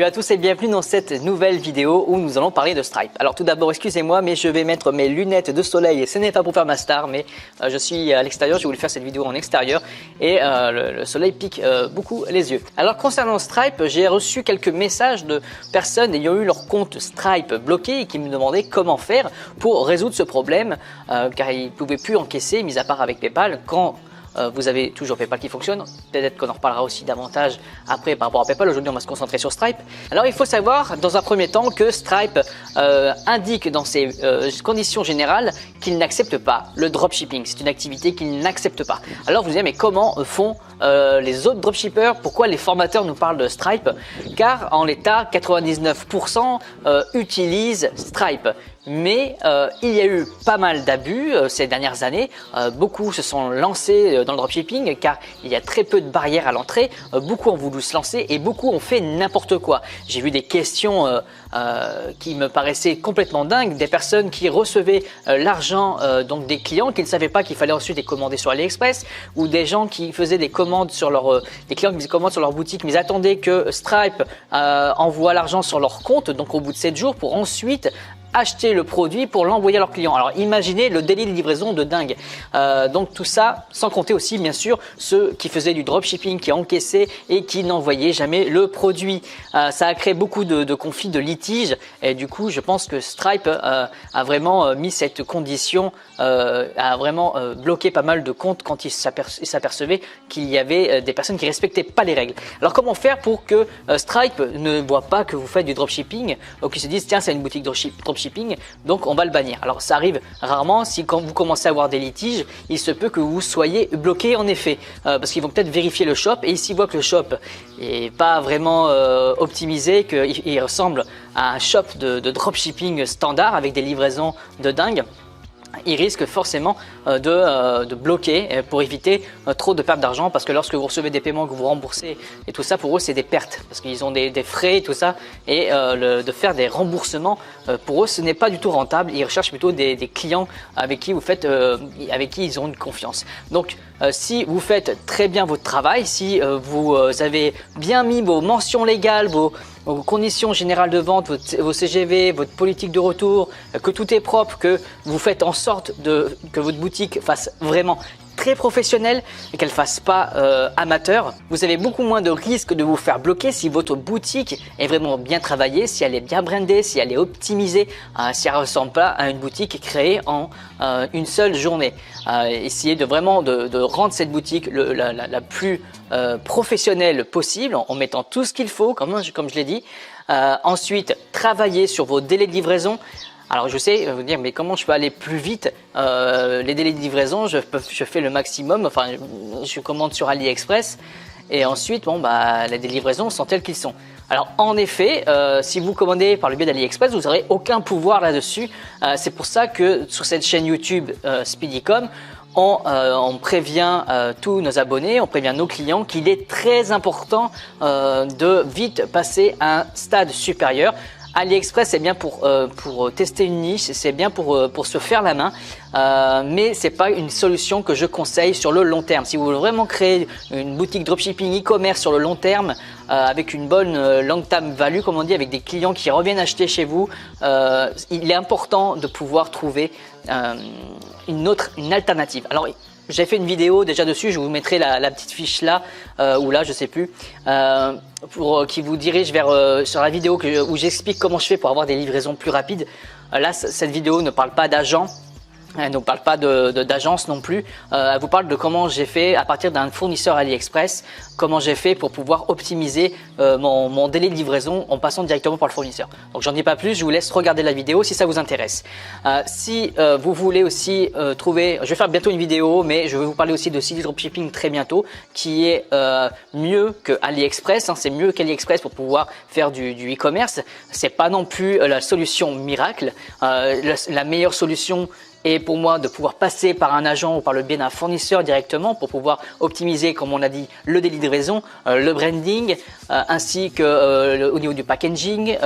Salut à tous et bienvenue dans cette nouvelle vidéo où nous allons parler de Stripe. Alors tout d'abord, excusez-moi, mais je vais mettre mes lunettes de soleil et ce n'est pas pour faire ma star, mais je suis à l'extérieur, j'ai voulu faire cette vidéo en extérieur et le soleil pique beaucoup les yeux. Alors concernant Stripe, j'ai reçu quelques messages de personnes ayant eu leur compte Stripe bloqué et qui me demandaient comment faire pour résoudre ce problème car ils ne pouvaient plus encaisser, mis à part avec PayPal, quand vous avez toujours PayPal qui fonctionne. Peut-être qu'on en reparlera aussi davantage après par rapport à PayPal. Aujourd'hui, on va se concentrer sur Stripe. Alors, il faut savoir dans un premier temps que Stripe indique dans ses conditions générales qu'il n'accepte pas le dropshipping. C'est une activité qu'il n'accepte pas. Alors, vous vous dites, mais comment font les autres dropshippers? Pourquoi les formateurs nous parlent de Stripe? Car en l'état, 99% utilisent Stripe. Mais il y a eu pas mal d'abus ces dernières années. Beaucoup se sont lancés dans le dropshipping car il y a très peu de barrières à l'entrée. Beaucoup ont voulu se lancer et beaucoup ont fait n'importe quoi. J'ai vu des questions qui me paraissaient complètement dingues. Des personnes qui recevaient l'argent donc des clients qui ne savaient pas qu'il fallait ensuite les commander sur AliExpress, ou des gens qui faisaient des commandes sur leur des clients qui faisaient des commandes sur leur boutique mais ils attendaient que Stripe envoie l'argent sur leur compte, donc au bout de 7 jours, pour ensuite acheter le produit pour l'envoyer à leurs clients. Alors imaginez le délai de livraison de dingue. Donc tout ça, sans compter aussi bien sûr ceux qui faisaient du dropshipping, qui encaissaient et qui n'envoyaient jamais le produit. Ça a créé beaucoup de conflits, de litiges et du coup je pense que Stripe a vraiment mis cette condition, a vraiment bloqué pas mal de comptes quand ils s'apercevaient qu'il y avait des personnes qui respectaient pas les règles. Alors comment faire pour que Stripe ne voit pas que vous faites du dropshipping ou qu'ils se disent tiens c'est une boutique dropshipping, donc on va le bannir. Alors ça arrive rarement. Si quand vous commencez à avoir des litiges, il se peut que vous soyez bloqué en effet parce qu'ils vont peut-être vérifier le shop et s'ils voient que le shop est pas vraiment optimisé, qu'il ressemble à un shop de dropshipping standard avec des livraisons de dingue, ils risquent forcément de bloquer pour éviter trop de pertes d'argent, parce que lorsque vous recevez des paiements que vous remboursez et tout ça, pour eux c'est des pertes parce qu'ils ont des frais et tout ça, et de faire des remboursements pour eux ce n'est pas du tout rentable. Ils recherchent plutôt des clients avec qui vous faites avec qui ils ont une confiance. Donc si vous faites très bien votre travail, si vous avez bien mis vos mentions légales, vos conditions générales de vente, vos CGV, votre politique de retour, que tout est propre, que vous faites en sorte que votre boutique fasse vraiment très professionnelle et qu'elle fasse pas amateur, vous avez beaucoup moins de risques de vous faire bloquer si votre boutique est vraiment bien travaillée, si elle est bien brandée, si elle est optimisée, si elle ne ressemble pas à une boutique créée en une seule journée. Essayez vraiment de rendre cette boutique la plus professionnelle possible en mettant tout ce qu'il faut, comme je l'ai dit. Ensuite, travaillez sur vos délais de livraison. Alors je sais, vous dire, mais comment je peux aller plus vite? Les délais de livraison, je fais le maximum, enfin je commande sur AliExpress et ensuite les livraisons sont telles qu'ils sont. Alors en effet, si vous commandez par le biais d'AliExpress, vous n'aurez aucun pouvoir là-dessus. C'est pour ça que sur cette chaîne YouTube Speedycom, on prévient tous nos abonnés, on prévient nos clients qu'il est très important de vite passer à un stade supérieur. AliExpress c'est bien pour tester une niche, c'est bien pour se faire la main, mais c'est pas une solution que je conseille sur le long terme. Si vous voulez vraiment créer une boutique dropshipping e-commerce sur le long terme, avec une bonne long term value comme on dit, avec des clients qui reviennent acheter chez vous, il est important de pouvoir trouver une alternative. Alors j'ai fait une vidéo déjà dessus, je vous mettrai la petite fiche là ou là, je sais plus, qui vous dirige sur la vidéo où j'explique comment je fais pour avoir des livraisons plus rapides. Là, cette vidéo ne parle pas d'agent. Elle ne parle pas d'agence non plus, elle vous parle de comment j'ai fait à partir d'un fournisseur AliExpress, comment j'ai fait pour pouvoir optimiser mon délai de livraison en passant directement par le fournisseur. Donc j'en dis pas plus, je vous laisse regarder la vidéo si ça vous intéresse. Si vous voulez aussi trouver, je vais faire bientôt une vidéo, mais je vais vous parler aussi de site dropshipping très bientôt qui est mieux que AliExpress, c'est mieux qu'AliExpress pour pouvoir faire du e-commerce. C'est pas non plus la solution miracle, la meilleure solution et pour moi de pouvoir passer par un agent ou par le biais d'un fournisseur directement pour pouvoir optimiser, comme on a dit, le délai de livraison, le branding, ainsi que au niveau du packaging,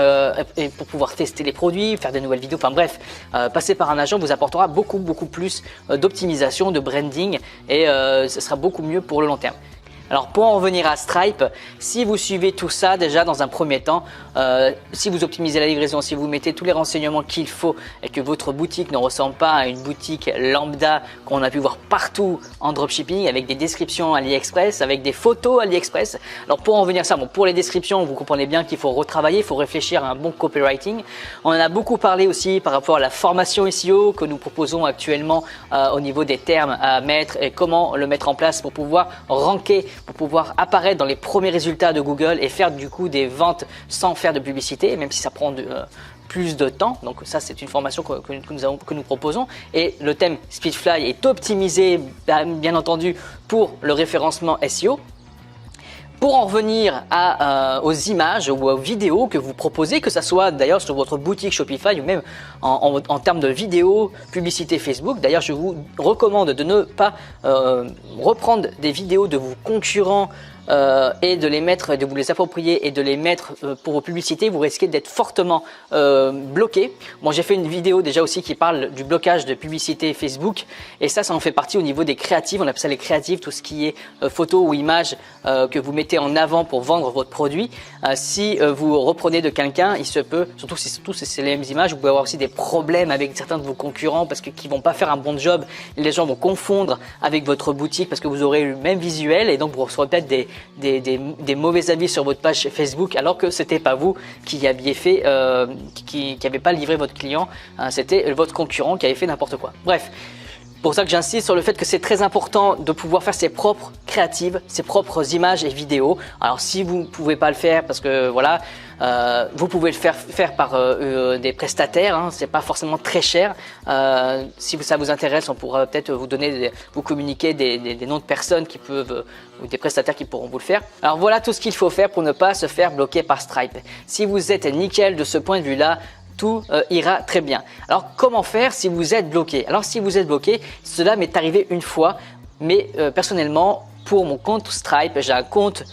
et pour pouvoir tester les produits, faire des nouvelles vidéos, enfin bref, passer par un agent vous apportera beaucoup plus d'optimisation, de branding et ce sera beaucoup mieux pour le long terme. Alors pour en revenir à Stripe, si vous suivez tout ça déjà dans un premier temps, si vous optimisez la livraison, si vous mettez tous les renseignements qu'il faut et que votre boutique ne ressemble pas à une boutique lambda qu'on a pu voir partout en dropshipping avec des descriptions AliExpress, avec des photos AliExpress. Alors pour en revenir à ça, bon, pour les descriptions, vous comprenez bien qu'il faut retravailler, il faut réfléchir à un bon copywriting. On en a beaucoup parlé aussi par rapport à la formation SEO que nous proposons actuellement au niveau des termes à mettre et comment le mettre en place pour pouvoir ranker, pour pouvoir apparaître dans les premiers résultats de Google et faire du coup des ventes sans faire de publicité, même si ça prend plus de temps. Donc ça, c'est une formation que nous proposons. Et le thème Speedfly est optimisé, bien entendu, pour le référencement SEO. Pour en revenir aux images ou aux vidéos que vous proposez, que ce soit d'ailleurs sur votre boutique Shopify ou même en termes de vidéos, publicité Facebook. D'ailleurs, je vous recommande de ne pas reprendre des vidéos de vos concurrents et de vous les approprier et de les mettre pour vos publicités. Vous risquez d'être fortement bloqué. Bon, j'ai fait une vidéo déjà aussi qui parle du blocage de publicité Facebook et ça en fait partie au niveau des créatives. On appelle ça les créatives, tout ce qui est photos ou images que vous mettez en avant pour vendre votre produit. Si vous reprenez de quelqu'un, il se peut, surtout si c'est les mêmes images, vous pouvez avoir aussi des problèmes avec certains de vos concurrents parce qu'ils vont pas faire un bon job. Les gens vont confondre avec votre boutique parce que vous aurez le même visuel et donc vous recevrez peut-être des mauvais avis sur votre page Facebook alors que c'était pas vous qui aviez fait, qui n'avez pas livré votre client, c'était votre concurrent qui avait fait n'importe quoi. Bref. Pour ça que j'insiste sur le fait que c'est très important de pouvoir faire ses propres créatives, ses propres images et vidéos. Alors si vous ne pouvez pas le faire parce que voilà, vous pouvez le faire par des prestataires, hein, c'est pas forcément très cher. Si ça vous intéresse, on pourra peut-être vous communiquer des noms de personnes qui peuvent ou des prestataires qui pourront vous le faire. Alors voilà tout ce qu'il faut faire pour ne pas se faire bloquer par Stripe. Si vous êtes nickel de ce point de vue-là, tout ira très bien. Alors comment faire si vous êtes bloqué? Alors si vous êtes bloqué, cela m'est arrivé une fois, mais personnellement pour mon compte Stripe, j'ai un compte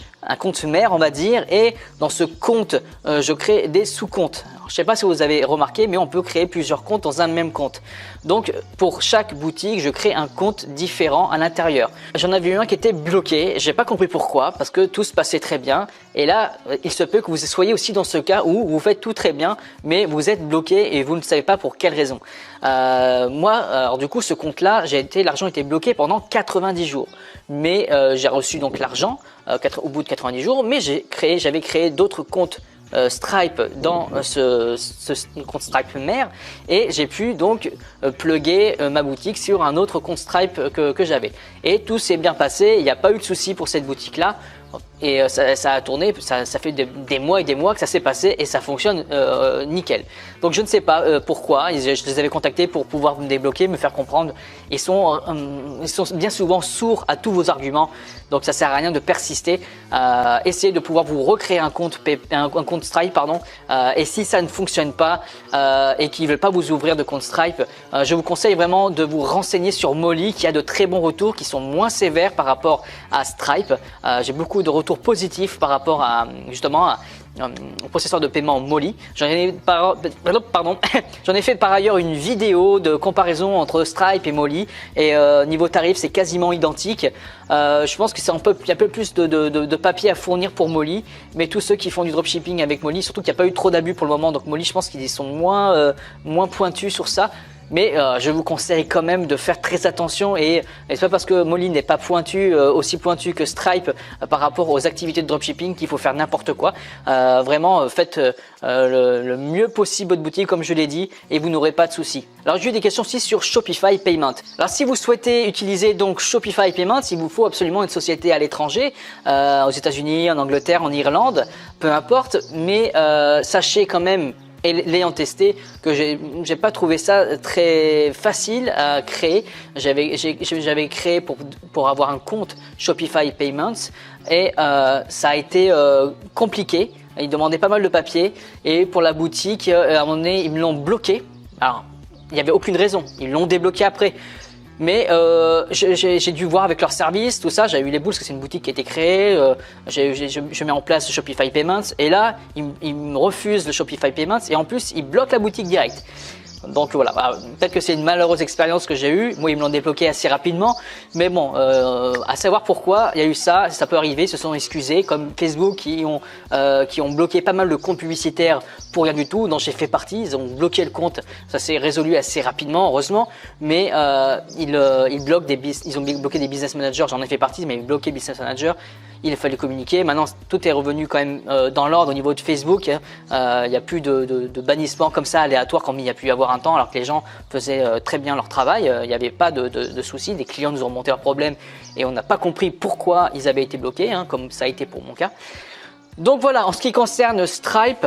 mère on va dire, et dans ce compte je crée des sous-comptes. Je ne sais pas si vous avez remarqué, mais on peut créer plusieurs comptes dans un même compte. Donc pour chaque boutique, je crée un compte différent à l'intérieur. J'en avais eu un qui était bloqué, j'ai pas compris pourquoi, parce que tout se passait très bien. Et là, il se peut que vous soyez aussi dans ce cas où vous faites tout très bien, mais vous êtes bloqué et vous ne savez pas pour quelle raison. Moi, alors du coup, ce compte-là, l'argent était bloqué pendant 90 jours. Mais j'ai reçu donc l'argent au bout de 90 jours, mais j'avais créé d'autres comptes Stripe dans ce compte Stripe mère et j'ai pu donc plugger ma boutique sur un autre compte Stripe que j'avais. Et tout s'est bien passé, il n'y a pas eu de souci pour cette boutique-là. Et ça a tourné, ça fait des mois et des mois que ça s'est passé et ça fonctionne nickel. Donc je ne sais pas pourquoi, je les avais contactés pour pouvoir me débloquer, me faire comprendre. Ils sont bien souvent sourds à tous vos arguments, donc ça sert à rien de persister. Essayez de pouvoir vous recréer un compte Stripe, et si ça ne fonctionne pas et qu'ils ne veulent pas vous ouvrir de compte Stripe, je vous conseille vraiment de vous renseigner sur Molly qui a de très bons retours, qui sont moins sévères par rapport à Stripe. J'ai beaucoup de retours positifs par rapport à justement au processeur de paiement Molly. J'en ai fait par ailleurs une vidéo de comparaison entre Stripe et Molly et niveau tarif c'est quasiment identique. Je pense que c'est il y a un peu plus de papier à fournir pour Molly, mais tous ceux qui font du dropshipping avec Molly, surtout qu'il n'y a pas eu trop d'abus pour le moment, donc Molly je pense qu'ils sont moins pointus sur ça. Mais je vous conseille quand même de faire très attention et c'est pas parce que Molly n'est pas aussi pointu que Stripe par rapport aux activités de dropshipping qu'il faut faire n'importe quoi. Vraiment faites le mieux possible votre boutique comme je l'ai dit et vous n'aurez pas de soucis. Alors j'ai eu des questions aussi sur Shopify Payment. Alors si vous souhaitez utiliser donc Shopify Payment, il vous faut absolument une société à l'étranger, aux États-Unis, en Angleterre, en Irlande, peu importe, mais sachez quand même, et l'ayant testé, que j'ai pas trouvé ça très facile à créer. J'avais créé pour avoir un compte Shopify Payments et ça a été compliqué. Ils demandaient pas mal de papiers et pour la boutique, à un moment donné, ils me l'ont bloqué. Alors, il n'y avait aucune raison. Ils l'ont débloqué après. Mais j'ai dû voir avec leur service, tout ça, j'ai eu les boules parce que c'est une boutique qui a été créée, je mets en place le Shopify Payments et là, ils me refusent le Shopify Payments et en plus, ils bloquent la boutique direct. Donc voilà, peut-être que c'est une malheureuse expérience que j'ai eue. Moi, ils me l'ont débloqué assez rapidement. Mais bon, à savoir pourquoi il y a eu ça, ça peut arriver, ils se sont excusés. Comme Facebook qui ont bloqué pas mal de comptes publicitaires pour rien du tout, dont j'ai fait partie. Ils ont bloqué le compte, ça s'est résolu assez rapidement, heureusement. Mais ils ont bloqué des business managers, j'en ai fait partie, mais ils ont bloqué business managers. Il fallait communiquer. Maintenant, tout est revenu quand même dans l'ordre au niveau de Facebook. Il n'y a plus de bannissement comme ça aléatoire comme il y a pu y avoir un temps, alors que les gens faisaient très bien leur travail. Il n'y avait pas de soucis. Des clients nous ont remonté leurs problèmes et on n'a pas compris pourquoi ils avaient été bloqués, comme ça a été pour mon cas. Donc voilà, en ce qui concerne Stripe,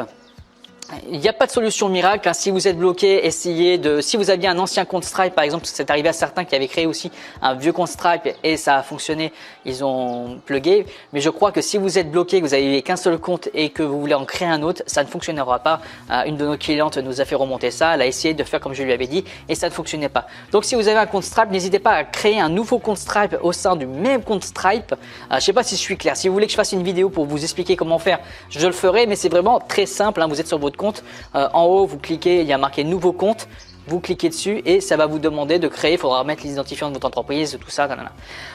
il n'y a pas de solution miracle. Si vous êtes bloqué, essayez de… Si vous aviez un ancien compte Stripe, par exemple, c'est arrivé à certains qui avaient créé aussi un vieux compte Stripe et ça a fonctionné, ils ont plugué. Mais je crois que si vous êtes bloqué, que vous n'avez qu'un seul compte et que vous voulez en créer un autre, ça ne fonctionnera pas. Une de nos clientes nous a fait remonter ça. Elle a essayé de faire comme je lui avais dit et ça ne fonctionnait pas. Donc si vous avez un compte Stripe, n'hésitez pas à créer un nouveau compte Stripe au sein du même compte Stripe. Je ne sais pas si je suis clair. Si vous voulez que je fasse une vidéo pour vous expliquer comment faire, je le ferai. Mais c'est vraiment très simple. Vous êtes sur votre compte. En haut, vous cliquez, il y a marqué nouveau compte. Vous cliquez dessus et ça va vous demander de créer. Il faudra mettre les identifiants de votre entreprise, tout ça. Nanana.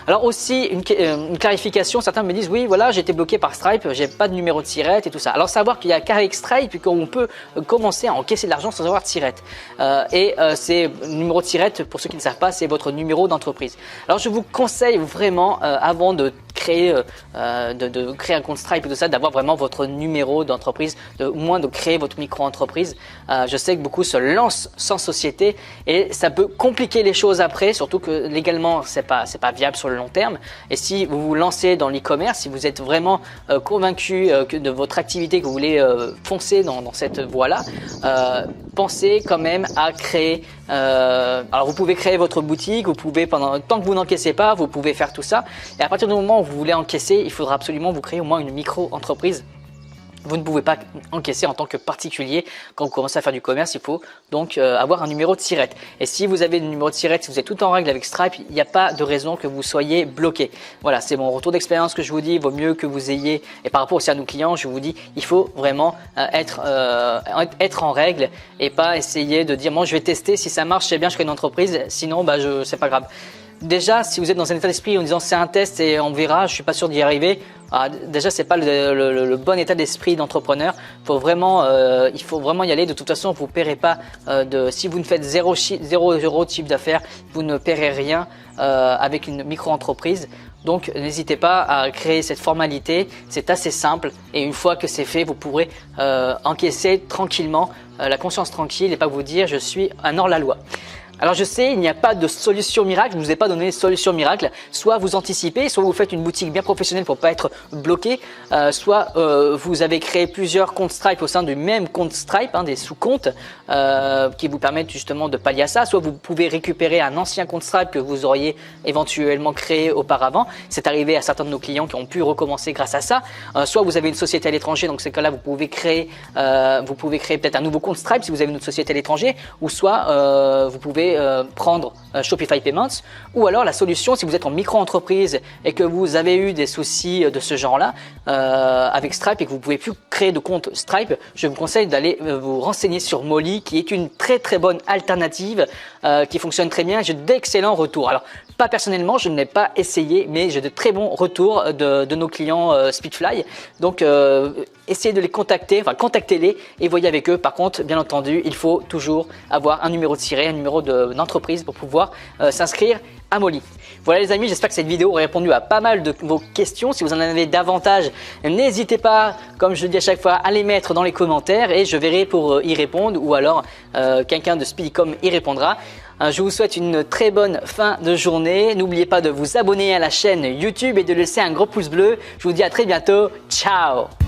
Alors aussi une clarification. Certains me disent oui, voilà, j'ai été bloqué par Stripe, j'ai pas de numéro de SIRET et tout ça. Alors savoir qu'il y a qu'avec Stripe qu'on peut commencer à encaisser de l'argent sans avoir de SIRET. C'est le numéro de SIRET, pour ceux qui ne savent pas, c'est votre numéro d'entreprise. Alors je vous conseille vraiment avant de créer un compte Stripe et tout ça, d'avoir vraiment votre numéro d'entreprise, au moins de créer votre micro-entreprise. Je sais que beaucoup se lancent sans société et ça peut compliquer les choses après, surtout que légalement c'est pas viable sur le long terme. Et si vous vous lancez dans l'e-commerce, si vous êtes vraiment convaincu de votre activité, que vous voulez foncer dans cette voie-là, pensez quand même à créer. Alors vous pouvez créer votre boutique, vous pouvez tant que vous n'encaissez pas, vous pouvez faire tout ça. Et à partir du moment où vous voulez encaisser, il faudra absolument vous créer au moins une micro-entreprise. Vous ne pouvez pas encaisser en tant que particulier. Quand vous commencez à faire du commerce, il faut donc avoir un numéro de SIRET. Et si vous avez le numéro de SIRET, si vous êtes tout en règle avec Stripe, il n'y a pas de raison que vous soyez bloqué. Voilà, c'est mon retour d'expérience que je vous dis. Il vaut mieux que vous ayez, et par rapport aussi à nos clients, je vous dis, il faut vraiment être en règle et pas essayer de dire, moi je vais tester, si ça marche, c'est bien, je crée une entreprise, sinon c'est pas grave. Déjà, si vous êtes dans un état d'esprit en disant c'est un test et on verra, je suis pas sûr d'y arriver. Déjà, c'est pas le bon état d'esprit d'entrepreneur. Il faut vraiment y aller. De toute façon, vous ne paierez pas si vous ne faites 0 euros de chiffre d'affaires, vous ne paierez rien avec une micro-entreprise. Donc, n'hésitez pas à créer cette formalité. C'est assez simple et une fois que c'est fait, vous pourrez encaisser tranquillement, la conscience tranquille et pas vous dire je suis un hors-la-loi. Alors je sais, il n'y a pas de solution miracle, je ne vous ai pas donné de solution miracle. Soit vous anticipez, soit vous faites une boutique bien professionnelle pour ne pas être bloqué, soit vous avez créé plusieurs comptes Stripe au sein du même compte Stripe, des sous-comptes qui vous permettent justement de pallier à ça. Soit vous pouvez récupérer un ancien compte Stripe que vous auriez éventuellement créé auparavant. C'est arrivé à certains de nos clients qui ont pu recommencer grâce à ça. Soit vous avez une société à l'étranger, donc ces cas-là vous pouvez créer peut-être un nouveau compte Stripe si vous avez une autre société à l'étranger, ou soit vous pouvez prendre Shopify Payments, ou alors la solution si vous êtes en micro-entreprise et que vous avez eu des soucis de ce genre-là avec Stripe et que vous ne pouvez plus créer de compte Stripe, je vous conseille d'aller vous renseigner sur Molly qui est une très très bonne alternative qui fonctionne très bien. J'ai d'excellents retours. Alors pas personnellement, je ne l'ai pas essayé, mais j'ai de très bons retours de nos clients Speedfly. Donc essayez de les contacter, enfin contactez-les et voyez avec eux. Par contre, bien entendu, il faut toujours avoir un numéro de SIRET, un numéro d'entreprise pour pouvoir s'inscrire à Molly. Voilà les amis, j'espère que cette vidéo aura répondu à pas mal de vos questions. Si vous en avez davantage, n'hésitez pas, comme je le dis à chaque fois, à les mettre dans les commentaires et je verrai pour y répondre, ou alors quelqu'un de Speedicom y répondra. Je vous souhaite une très bonne fin de journée. N'oubliez pas de vous abonner à la chaîne YouTube et de laisser un gros pouce bleu. Je vous dis à très bientôt. Ciao!